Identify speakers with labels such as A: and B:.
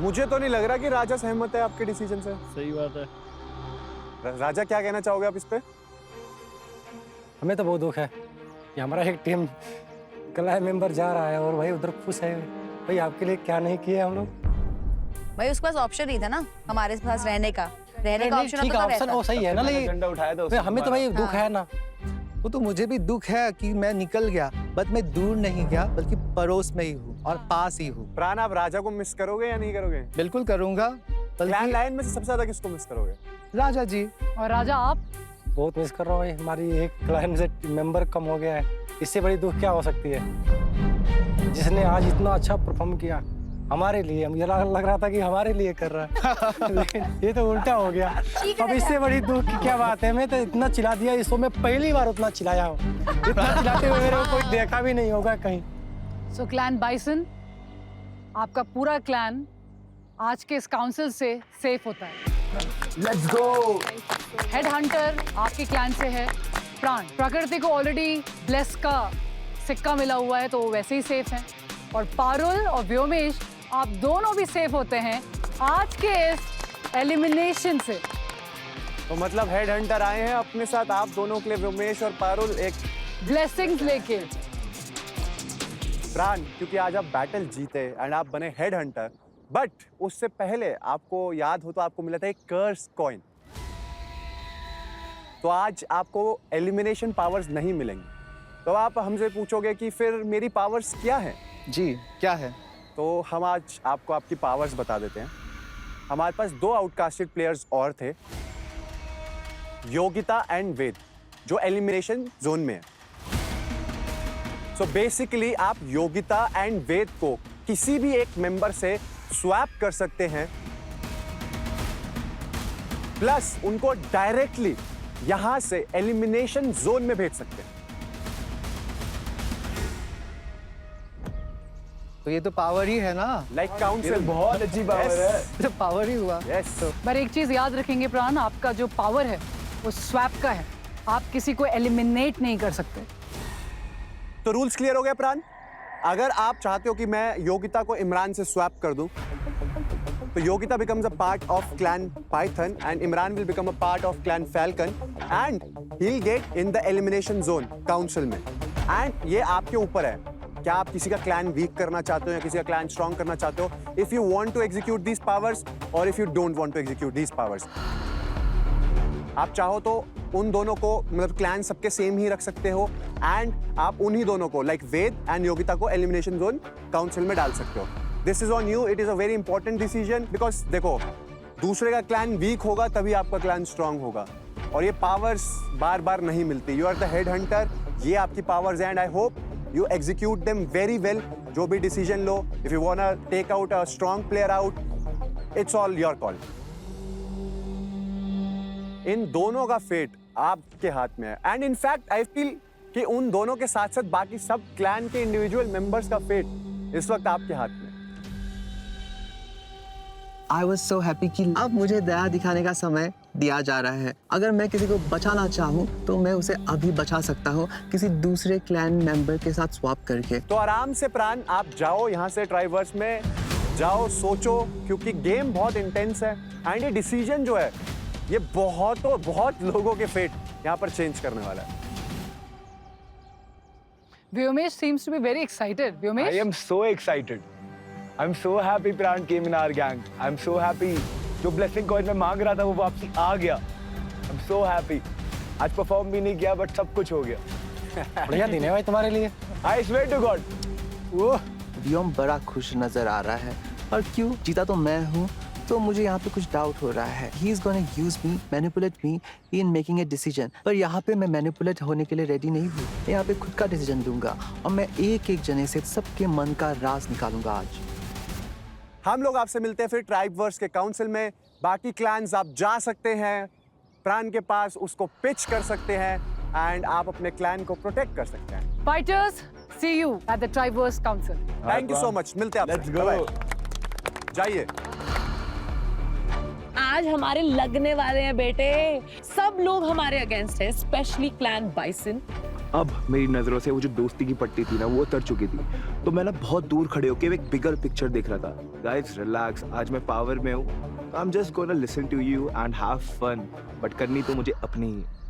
A: मुझे तो नहीं लग रहा कि राजा सहमत है आपके डिसीजन से।
B: सही बात है।
A: राजा क्या कहना चाहोगे आप इस पे?
C: हमें तो बहुत दुख है कि हमारा एक टीम क्लब मेंबर जा रहा है और भाई उधर खुश है। भाई आपके लिए क्या नहीं किया हम लोग।
D: भाई उसके पास ऑप्शन नहीं था ना हमारे पास रहने का ऑप्शन
C: ठीक
D: होता
C: ऑप्शन वो सही है ना, लेकिन
B: झंडा उठाया था
C: हमें तो भाई दुख है ना।
E: वो तो मुझे भी दुख है कि मैं निकल गया, बट मैं दूर नहीं गया बल्कि पड़ोस में ही हूँ और पास ही हूँ।
A: प्राण, आप राजा को मिस करोगे या नहीं करोगे?
E: बिल्कुल करूँगा।
A: क्लैन लाइन में से सबसे ज्यादा किसको मिस करोगे?
E: राजा जी।
F: और राजा आप?
C: बहुत मिस कर रहा हूँ भाई, हमारी एक क्लाइंट से मेंबर कम हो गया है। इससे बड़ी दुख क्या हो सकती है? जिसने आज इतना अच्छा परफॉर्म किया हमारे लिए, मुझे लग रहा था कि हमारे लिए कर रहा है लेकिन ये तो उल्टा हो गया। अब इससे बड़ी दुख की क्या बात है? मैं तो इतना चिल्ला दिया इस शो में, पहली बार उतना चिल्लाया हूँ। इतना चिल्लाते हुए मेरे को कोई देखा भी नहीं होगा कहीं।
F: सो क्लैन बाइसन, आपका पूरा क्लैन आज के इस काउंसिल से सेफ होता है।
B: Let's go.
F: हेड हंटर आपके क्लैन से है प्राण। प्रकृति को ऑलरेडी ब्लेस का सिक्का मिला हुआ है तो वो वैसे ही सेफ है। और पारुल और व्योमेश, आप दोनों भी सेफ होते हैं आज के इस एलिमिनेशन से।
A: तो मतलब हेड हंटर आए हैं अपने साथ आप दोनों के लिए, व्योमेश और पारुल, एक
F: ब्लेसिंग्स लेके।
A: प्राण, क्योंकि आज आप बैटल जीते एंड आप बने हेड हंटर, बट उससे पहले आपको याद हो तो आपको मिला था एक कर्स कॉइन। तो आज आपको एलिमिनेशन पावर्स नहीं मिलेंगी। तो आप हमसे पूछोगे कि फिर मेरी पावर्स क्या है?
E: जी क्या है?
A: तो हम आज आपको आपकी पावर्स बता देते हैं। हमारे पास 2 आउटकास्टेड प्लेयर्स और थे, योगिता एंड वेद, जो एलिमिनेशन जोन में है। सो बेसिकली आप योगिता एंड वेद को किसी भी एक मेंबर से स्वैप कर सकते हैं, प्लस उनको डायरेक्टली यहां से एलिमिनेशन जोन में भेज सकते हैं।
E: तो ये तो पावर ही है ना,
A: लाइक काउंसिल।
B: बहुत अच्छी पावर है।
E: तो पावर ही हुआ।
A: यस।
F: पर एक चीज याद रखेंगे प्राण, आपका जो पावर है वो स्वैप का है। आप किसी को एलिमिनेट नहीं कर सकते।
A: तो रूल्स क्लियर हो गए प्राण? अगर आप चाहते हो कि मैं योगिता को इमरान से स्वैप कर दूं, तो Yogita becomes a part of clan Python and Imran will become a part of clan Falcon and he'll get in the elimination zone council में। and ये आपके ऊपर है, क्या आप किसी का क्लैन वीक करना चाहते हो या किसी का क्लैन स्ट्रॉन्ग करना चाहते हो? If you want to execute these powers और if you don't want to execute these powers. आप चाहो तो उन दोनों को, मतलब क्लैन सबके सेम ही रख सकते हो एंड आप उन्हीं दोनों को, लाइक वेद एंड योगिता को एलिमिनेशन जोन काउंसिल में डाल सकते हो। This is on you, it is a very important decision, because देखो, दूसरे का क्लैन वीक होगा तभी आपका क्लैन स्ट्रांग होगा और ये पावर्स बार बार नहीं मिलती। You are the head hunter, ये आपकी powers and I hope you execute them very well। जो भी decision low, if you wanna take out a strong player out, it's all your call। इन दोनों का fate आपके हाथ में है and in fact I feel कि उन दोनों के साथ साथ बाकी सब clan के individual members का fate इस वक्त आपके हाथ में।
E: I was so happy कि अब मुझे दया दिखाने का समय दिया जा रहा है। अगर मैं किसी को बचाना चाहूँ तो मैं उसे अभी बचा सकता हूँ किसी दूसरे क्लैन मेंबर के साथ स्वैप करके।
A: तो आराम से प्राण, आप जाओ यहाँ से, ट्राइवर्स में जाओ, सोचो, क्योंकि गेम बहुत इंटेंस है एंड ये डिसीजन जो है ये बहुत लोगों के फेट यहाँ पर चेंज करने वाला है।
F: Vyomesh seems to be very excited. Vyomesh?
B: I am so excited. I'm so happy Pran came in our gang. I'm so happy. जो blessing coin मैं मांग रहा था वो वापसी आ गया। I'm so happy. आज परफॉर्म भी नहीं किया बट सब कुछ हो गया।
C: बढ़िया दिन है भाई तुम्हारे लिए।
B: I swear to God.
E: वो व्योम बड़ा खुश नजर आ रहा है और क्यों, जीता तो मैं हूँ, तो मुझे यहाँ पे कुछ डाउट हो रहा है। He is gonna use me, manipulate me in making a decision। पर यहाँ पे मैं मैनिपुलेट होने के लिए रेडी नहीं हूँ। मैं यहाँ पे खुद का डिसीजन दूंगा और मैं एक एक जने से सबके मन का राज निकालूंगा आज।
A: हम लोग आपसे मिलते हैं फिर ट्राइबवर्स के काउंसिल में। बाकी क्लैन्स आप जा सकते हैं प्राण के पास, उसको पिच कर सकते हैं एंड आप अपने क्लैन को प्रोटेक्ट कर सकते हैं।
F: Fighters, see you at the Triverse Council.
A: Thank you so much, मिलते हैं
B: Let's
A: आपसे।
B: go.
A: Bye-bye. जाइए।
G: आज हमारे लगने वाले हैं बेटे। सब लोग हमारे अगेंस्ट है, स्पेशली क्लैन बाइसन।
B: अब मेरी नज़रों से वो जो दोस्ती की पट्टी थी ना वो उतर चुकी थी। तो मैं ना बहुत दूर खड़े होकर एक बिगर पिक्चर देख रहा था। गाइस रिलैक्स, आज मैं पावर में हूँ। I am just gonna listen to you and have fun, but करनी तो मुझे अपनी ही है।